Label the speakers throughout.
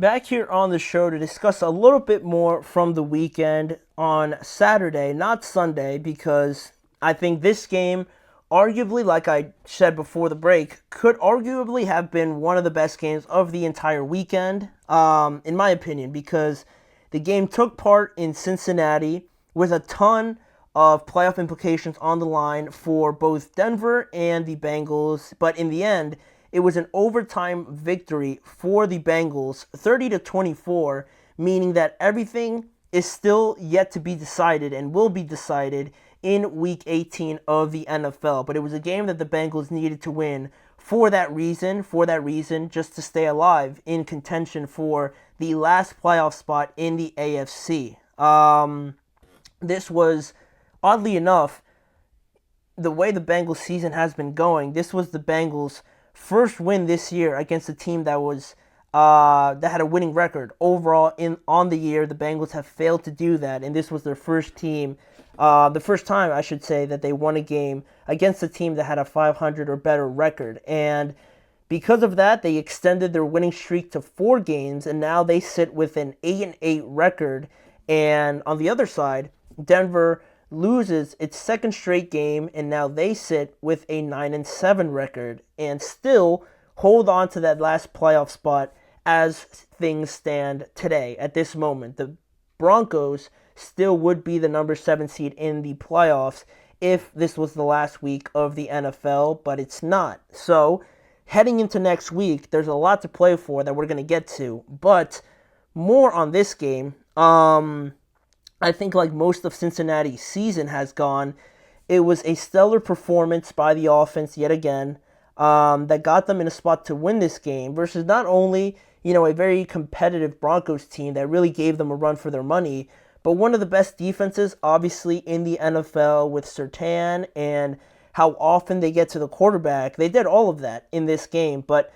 Speaker 1: Back here on the show to discuss a little bit more from the weekend on Saturday, not Sunday, because I think this game, arguably, like I said before the break, could arguably have been one of the best games of the entire weekend, in my opinion, because the game took part in Cincinnati with a ton of playoff implications on the line for both Denver and the Bengals, but in the end, it was an overtime victory for the Bengals, 30-24, meaning that everything is still yet to be decided and will be decided in Week 18 of the NFL. But it was a game that the Bengals needed to win for that reason, just to stay alive in contention for the last playoff spot in the AFC. This was, oddly enough, the way the Bengals season has been going, this was the Bengals' first win this year against a team that had a winning record overall on the year. The Bengals have failed to do that, and this was their first time, I should say, that they won a game against a team that had a 500 or better record. And because of that, they extended their winning streak to 4 games, and now they sit with an 8-8 record. And on the other side, Denver loses its second straight game, and now they sit with a 9-7 record and still hold on to that last playoff spot as things stand today. At this moment, the Broncos still would be the number 7 seed in the playoffs if this was the last week of the NFL, but it's not. So, heading into next week, there's a lot to play for that we're going to get to, but more on this game. I think like most of Cincinnati's season has gone, it was a stellar performance by the offense yet again that got them in a spot to win this game versus not only, a very competitive Broncos team that really gave them a run for their money, but one of the best defenses, obviously, in the NFL with Surtain and how often they get to the quarterback. They did all of that in this game, but,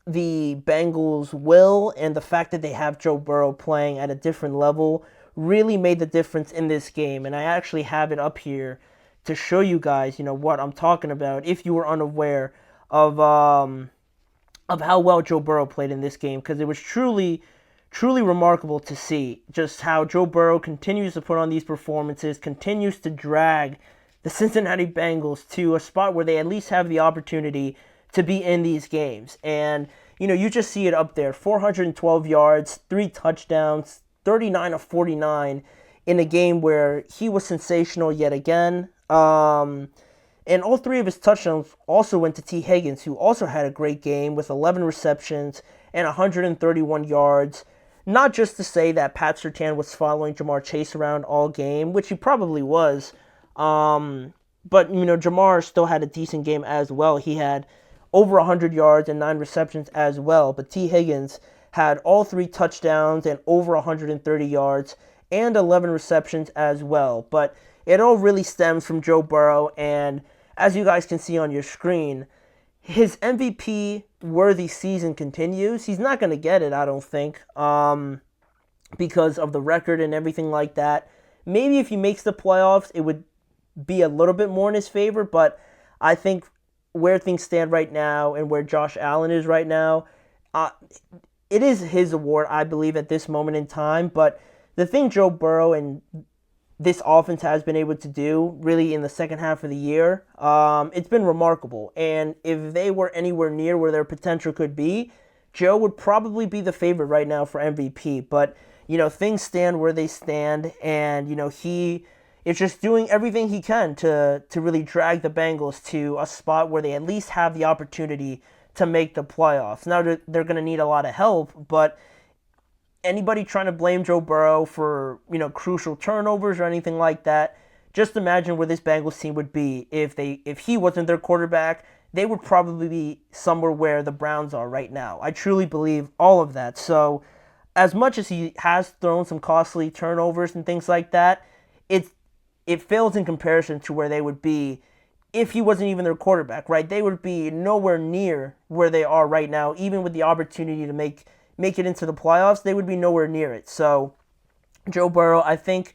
Speaker 1: the Bengals' will and the fact that they have Joe Burrow playing at a different level really made the difference in this game. And I actually have it up here to show you guys, what I'm talking about if you were unaware of how well Joe Burrow played in this game, because it was truly remarkable to see just how Joe Burrow continues to put on these performances, continues to drag the Cincinnati Bengals to a spot where they at least have the opportunity to be in these games. And, you just see it up there, 412 yards, 3 touchdowns, 39 of 49 in a game where he was sensational yet again. And all 3 of his touchdowns also went to Tee Higgins, who also had a great game with 11 receptions and 131 yards. Not just to say that Pat Surtain was following Jamar Chase around all game, which he probably was. But, Jamar still had a decent game as well. He had over 100 yards and 9 receptions as well. But Tee Higgins had all 3 touchdowns and over 130 yards and 11 receptions as well. But it all really stems from Joe Burrow, and as you guys can see on your screen, his MVP-worthy season continues. He's not going to get it, I don't think, because of the record and everything like that. Maybe if he makes the playoffs, it would be a little bit more in his favor, but I think where things stand right now and where Josh Allen is right now, it is his award, I believe, at this moment in time. But the thing Joe Burrow and this offense has been able to do, really in the second half of the year, it's been remarkable. And if they were anywhere near where their potential could be, Joe would probably be the favorite right now for MVP. But, things stand where they stand, and, he is just doing everything he can to really drag the Bengals to a spot where they at least have the opportunity to make the playoffs. Now, they're going to need a lot of help, but anybody trying to blame Joe Burrow for, crucial turnovers or anything like that, just imagine where this Bengals team would be if he wasn't their quarterback. They would probably be somewhere where the Browns are right now. I truly believe all of that. So, as much as he has thrown some costly turnovers and things like that, it fails in comparison to where they would be if he wasn't even their quarterback, right? They would be nowhere near where they are right now, even with the opportunity to make it into the playoffs. They would be nowhere near it. So, Joe Burrow, I think,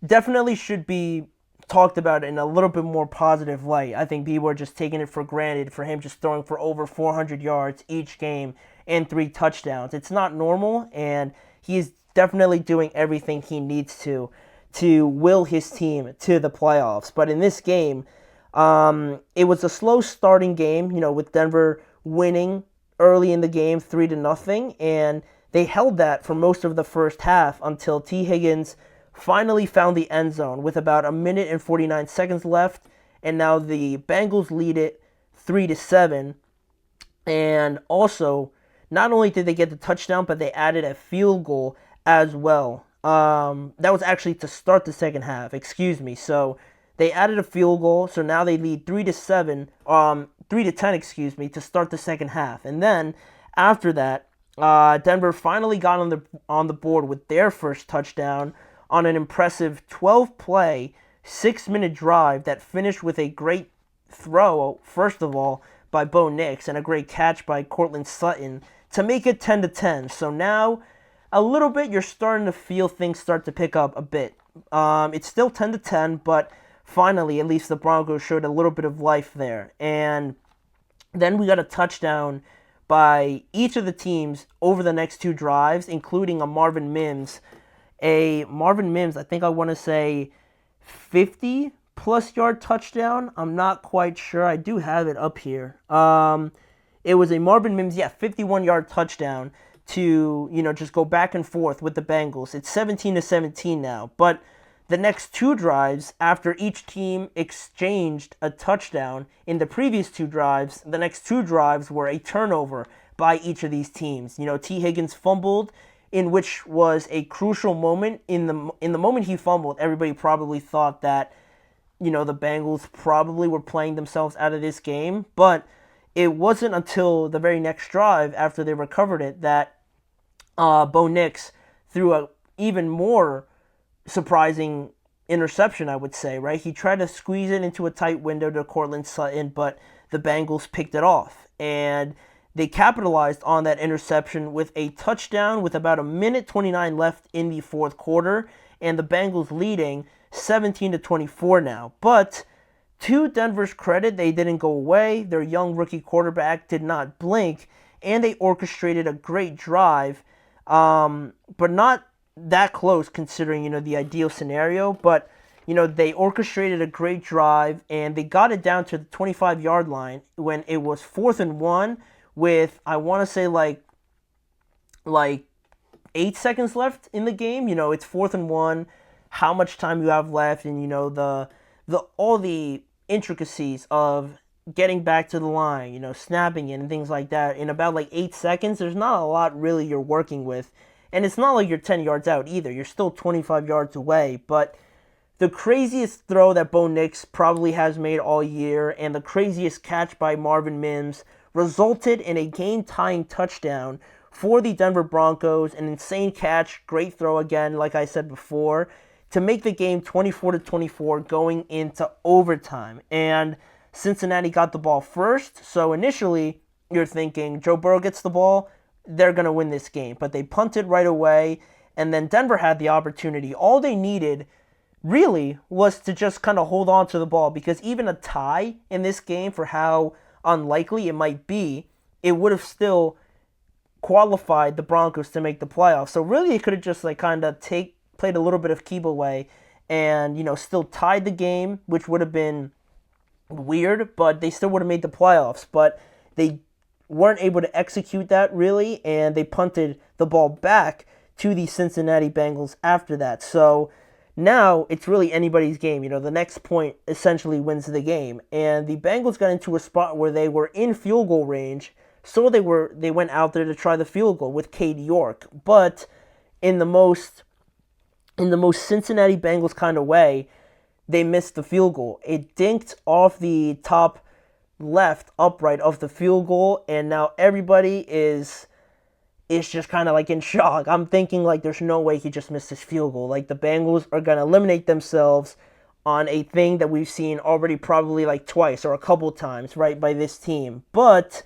Speaker 1: definitely should be talked about it in a little bit more positive light. I think people are just taking it for granted for him just throwing for over 400 yards each game and 3 touchdowns. It's not normal, and he's definitely doing everything he needs to will his team to the playoffs. But in this game, it was a slow starting game, with Denver winning early in the game 3-0, and they held that for most of the first half until Tee Higgins finally found the end zone with about a minute and 49 seconds left, and now the Bengals lead it 3-7. And also, not only did they get the touchdown, but they added a field goal as well. That was actually to start the second half. Excuse me. So they added a field goal, so now they lead 3-7, 3-10, excuse me, to start the second half. And then after that, Denver finally got on the board with their first touchdown on an impressive 12-play, 6-minute drive that finished with a great throw, first of all, by Bo Nix and a great catch by Courtland Sutton to make it 10-10. So now, a little bit, you're starting to feel things start to pick up a bit. It's still 10-10, but finally, at least the Broncos showed a little bit of life there. And then we got a touchdown by each of the teams over the next 2 drives, including a Marvin Mims, I think I want to say 50-plus yard touchdown. I'm not quite sure. I do have it up here. It was a Marvin Mims, 51-yard touchdown to, just go back and forth with the Bengals. It's 17-17 now. But the next 2 drives, after each team exchanged a touchdown in the previous 2 drives, the next 2 drives were a turnover by each of these teams. Tee Higgins fumbled, in which was a crucial moment. In the moment he fumbled, everybody probably thought that, the Bengals probably were playing themselves out of this game. But it wasn't until the very next drive, after they recovered it, that Bo Nix threw a even more surprising interception, I would say, right? He tried to squeeze it into a tight window to Courtland Sutton, but the Bengals picked it off. And they capitalized on that interception with a touchdown with about a minute 29 left in the fourth quarter, and the Bengals leading 17-24 now. But to Denver's credit, they didn't go away. Their young rookie quarterback did not blink, and they orchestrated a great drive, but not that close considering, the ideal scenario. But, they orchestrated a great drive, and they got it down to the 25-yard line when it was 4th and 1 with, I want to say, like 8 seconds left in the game. It's 4th and 1, how much time you have left, and, the all the intricacies of getting back to the line, snapping it and things like that. In about 8 seconds, there's not a lot really you're working with. And it's not like you're 10 yards out either. You're still 25 yards away. But the craziest throw that Bo Nix probably has made all year, and the craziest catch by Marvin Mims, resulted in a game-tying touchdown for the Denver Broncos. An insane catch, great throw again, like I said before, to make the game 24-24 going into overtime. And Cincinnati got the ball first, so initially you're thinking Joe Burrow gets the ball, they're going to win this game. But they punted right away, and then Denver had the opportunity. All they needed really was to just kind of hold on to the ball, because even a tie in this game, for how unlikely it might be, it would have still qualified the Broncos to make the playoffs. So really, it could have just kind of played a little bit of keep away and, still tied the game, which would have been weird, but they still would have made the playoffs. But they weren't able to execute that really, and they punted the ball back to the Cincinnati Bengals after that. So now it's really anybody's game. The next point essentially wins the game. And the Bengals got into a spot where they were in field goal range, so they went out there to try the field goal with Cade York. But in the most Cincinnati Bengals kind of way, they missed the field goal. It dinked off the top left upright of the field goal, and now everybody is just kind of in shock. I'm thinking there's no way he just missed his field goal. The Bengals are going to eliminate themselves on a thing that we've seen already probably twice or a couple times, right, by this team. But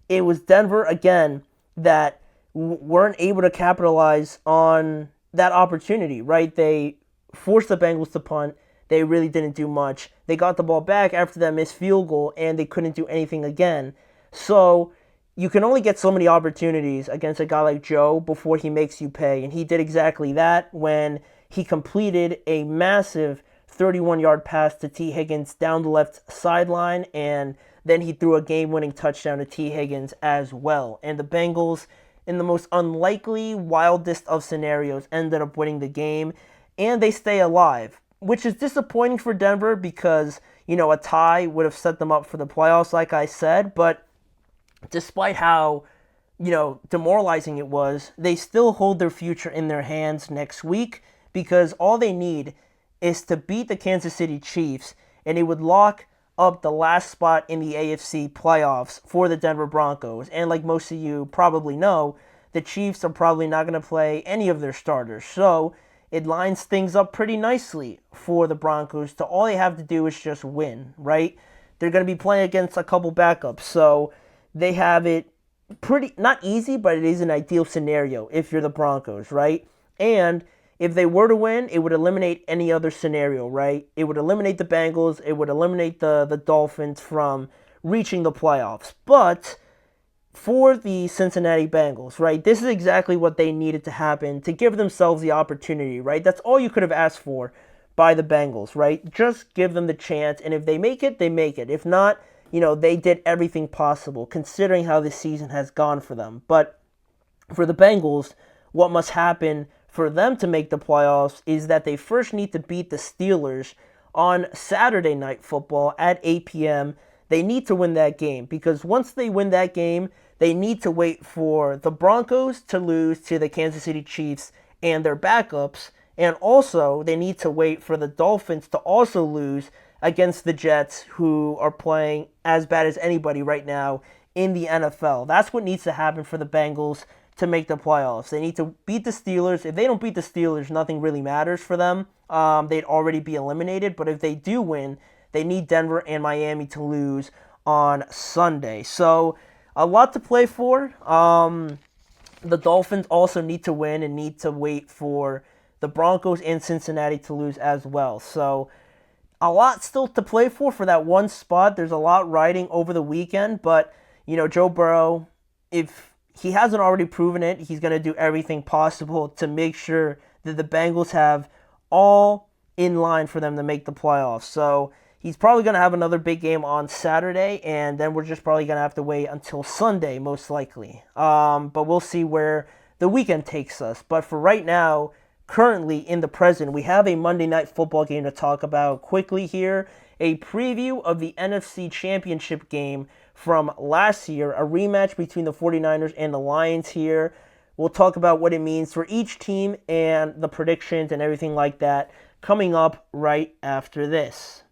Speaker 1: it was Denver again that weren't able to capitalize on that opportunity, right? They forced the Bengals to punt. they really didn't do much. They got the ball back after that missed field goal, and they couldn't do anything again. So you can only get so many opportunities against a guy like Joe before he makes you pay. And he did exactly that when he completed a massive 31-yard pass to Tee Higgins down the left sideline, and then he threw a game-winning touchdown to Tee Higgins as well. And the Bengals, in the most unlikely, wildest of scenarios, ended up winning the game, and they stay alive, which is disappointing for Denver because, a tie would have set them up for the playoffs, like I said. But despite how, demoralizing it was, they still hold their future in their hands next week because all they need is to beat the Kansas City Chiefs, and it would lock up the last spot in the AFC playoffs for the Denver Broncos. And like most of you probably know, the Chiefs are probably not going to play any of their starters. So it lines things up pretty nicely for the Broncos. So all they have to do is just win, right? They're going to be playing against a couple backups. So they have it pretty, not easy, but it is an ideal scenario if you're the Broncos, right? And if they were to win, it would eliminate any other scenario, right? It would eliminate the Bengals. It would eliminate the Dolphins from reaching the playoffs. But for the Cincinnati Bengals, right, this is exactly what they needed to happen to give themselves the opportunity, right? That's all you could have asked for by the Bengals, right? Just give them the chance, and if they make it, they make it. If not, they did everything possible considering how this season has gone for them. But for the Bengals, what must happen for them to make the playoffs is that they first need to beat the Steelers on Saturday Night Football at 8 p.m. They need to win that game because once they win that game, they need to wait for the Broncos to lose to the Kansas City Chiefs and their backups, and also they need to wait for the Dolphins to also lose against the Jets, who are playing as bad as anybody right now in the NFL. That's what needs to happen for the Bengals to make the playoffs. They need to beat the Steelers. If they don't beat the Steelers, nothing really matters for them. They'd already be eliminated. But if they do win, they need Denver and Miami to lose on Sunday. So a lot to play for. The Dolphins also need to win and need to wait for the Broncos and Cincinnati to lose as well. So a lot still to play for that one spot. There's a lot riding over the weekend. But, Joe Burrow, if he hasn't already proven it, he's going to do everything possible to make sure that the Bengals have all in line for them to make the playoffs. So he's probably going to have another big game on Saturday, and then we're just probably going to have to wait until Sunday, most likely. But we'll see where the weekend takes us. But for right now, currently in the present, we have a Monday Night Football game to talk about quickly here. A preview of the NFC Championship game from last year, a rematch between the 49ers and the Lions here. We'll talk about what it means for each team and the predictions and everything like that coming up right after this.